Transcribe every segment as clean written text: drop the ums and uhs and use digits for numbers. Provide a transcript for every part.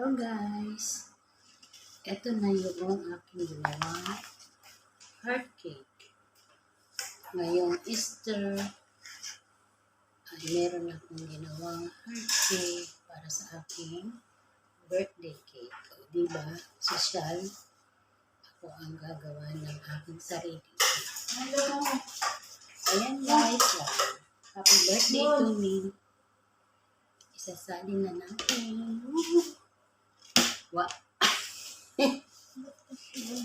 Hello guys, ito na yung aking ginawang heart cake. Ngayong Easter ay meron akong ginawang heart cake para sa aking birthday cake. O, diba, sosyal, ako ang gagawa ng aking sarili cake. Hello! Ayan guys, happy birthday to me. Isasali na natin. Wow!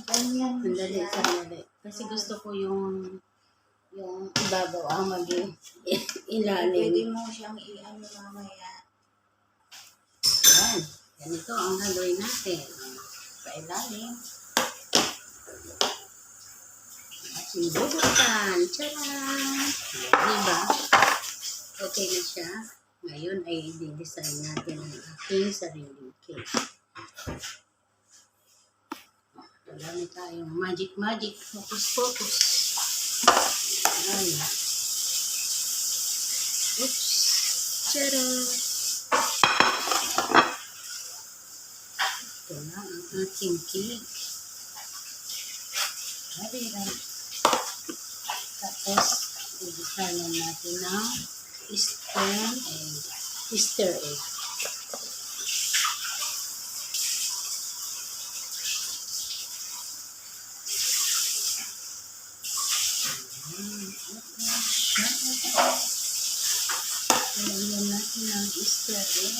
Sandali. Kasi gusto ko yung ibabaw ang maging ilalim. Pwede mo siyang i-ano mamaya. Ayan. Ganito ang gagawin natin. Pailalim. Ating bubuksan. Tcharan! Diba? Okay na siya. Ngayon ay i-design natin ang ating sariling cake. Marami tayong magic, focus. Ayan. Oops. Tara! Ito na ang ating cake. Harira. Tapos, i-designan natin ng Easter egg. Lagyan natin ang Easter egg.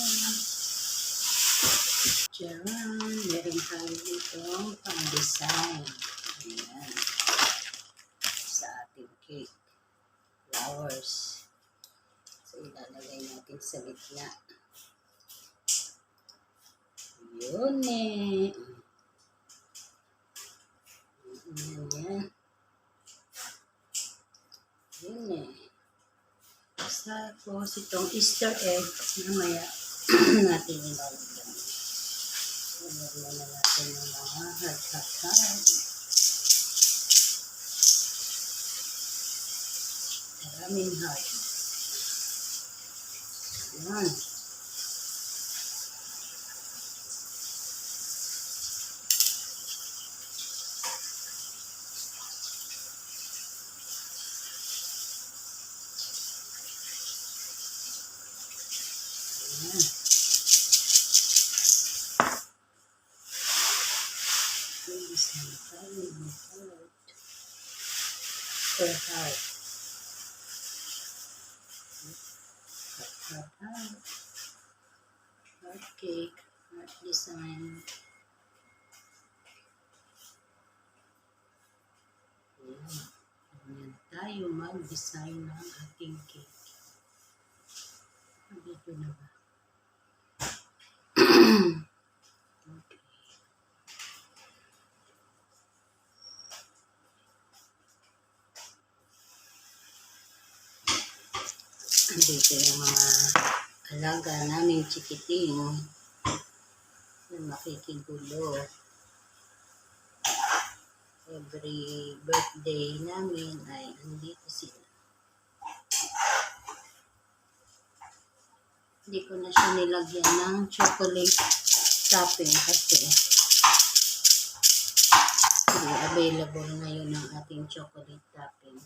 Tcharan! Meron tayo dito pang-design. Ayan. Sa ating cake. Flowers. So, ilalagay natin sa gitna. Yun eh. Ayan. Yun eh. Tapos itong Easter egg, mamaya natin ilalagyan. Ilalagyan na natin ng mga heart. Maraming heart. Ayan. Heart. Heart cake, heart design. Ayan tayo mag-design ng ating cake. Dito na ba? Okay. Dito yung mga alaga naming chikiting na makikigulo. Every birthday namin ay andito sila. Hindi ko na siya nilagyan ng chocolate topping kasi hindi available ngayon ang ating chocolate topping.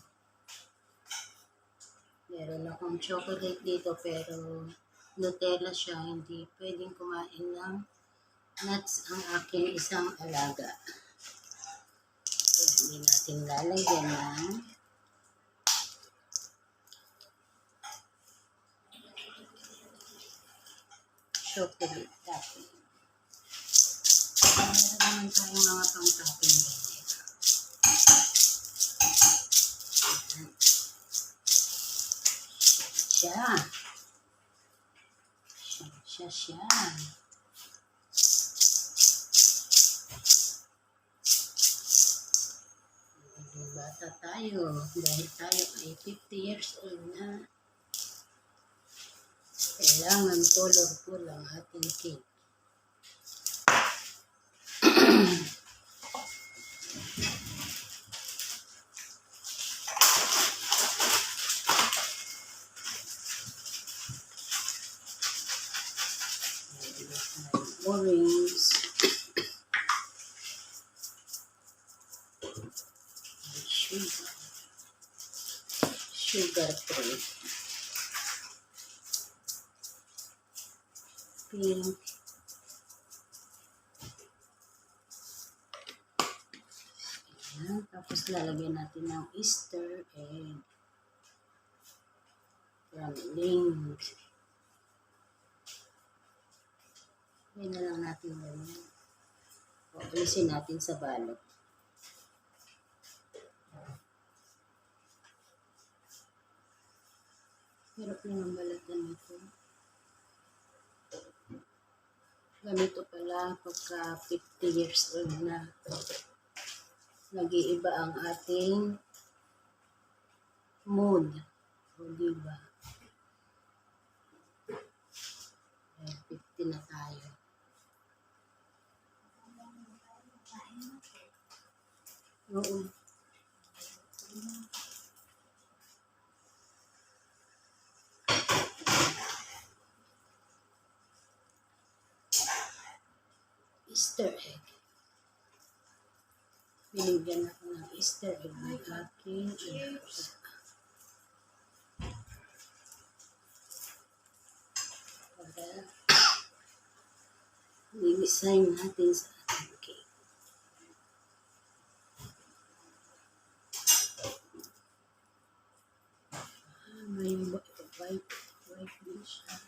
Meron akong chocolate dito pero Nutella siya, hindi pwedeng kumain ng nuts ang aking isang alaga. Kaya hindi natin lalagyan ng chocolate topping. Meron naman tayong mga pang-topping din. Siya. Bata tayo dahil tayo ay 50 years old na. Kailangan colorful ang ating cake. orange. Sugar. Sugar free. Pink. Ayan. Tapos lalagyan natin ng Easter egg. From Link. Ayan na lang natin ganyan. O, alisin natin sa balot. Hirap na ng balatan nito. Ganito pala pagka 50 years old na. Nag-iiba ang ating mood. O diba? Ayan, 50 na tayo. Oo. Easter egg. Binigyan ako ng Easter egg ng aking anak. Para i-design natin sa ating cake. May white din siya.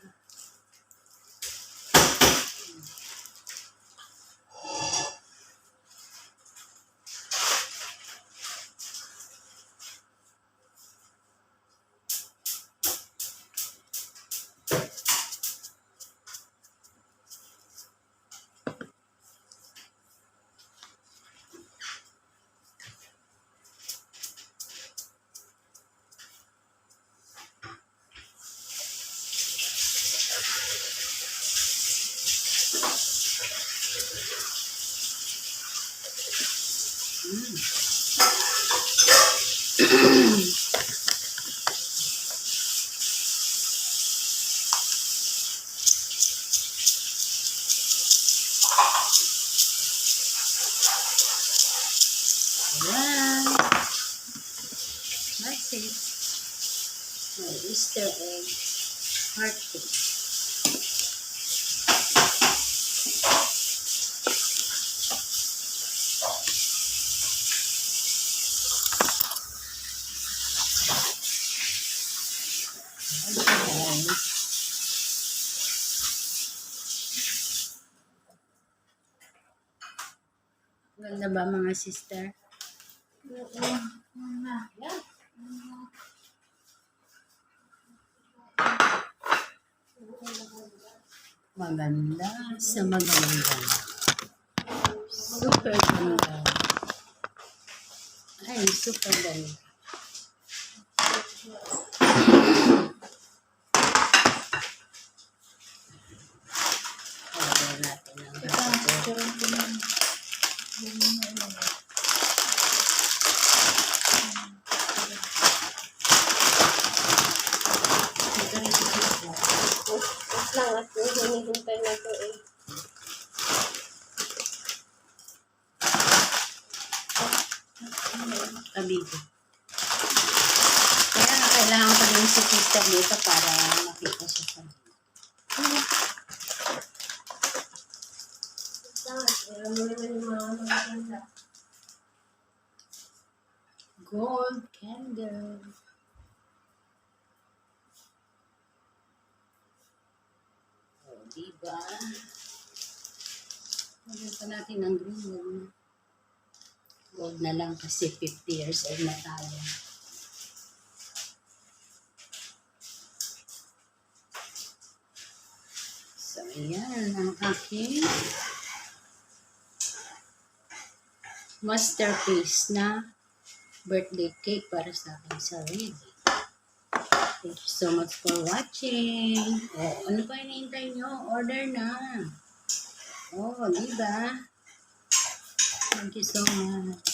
Ayan. That's it. My Easter egg heart cake. Ayan. Ganda ba mga sister? Maganda sa maganda. Super ganda. Ay, super ganda. Lagyan natin ng lang at hinihintay na ito eh. Abigo. Kaya nga kailangan ko din si sister dito para makita siya sa gold candle. O, diba? Lagyan pa natin ng green. Gold na lang kasi 50 years old na tayo. So, ayan ang aking masterpiece na birthday cake para sa aking sarili. Thank you so much for watching. Oh, ano pa hinihintay nyo? Order na. Oh, diba? Thank you so much.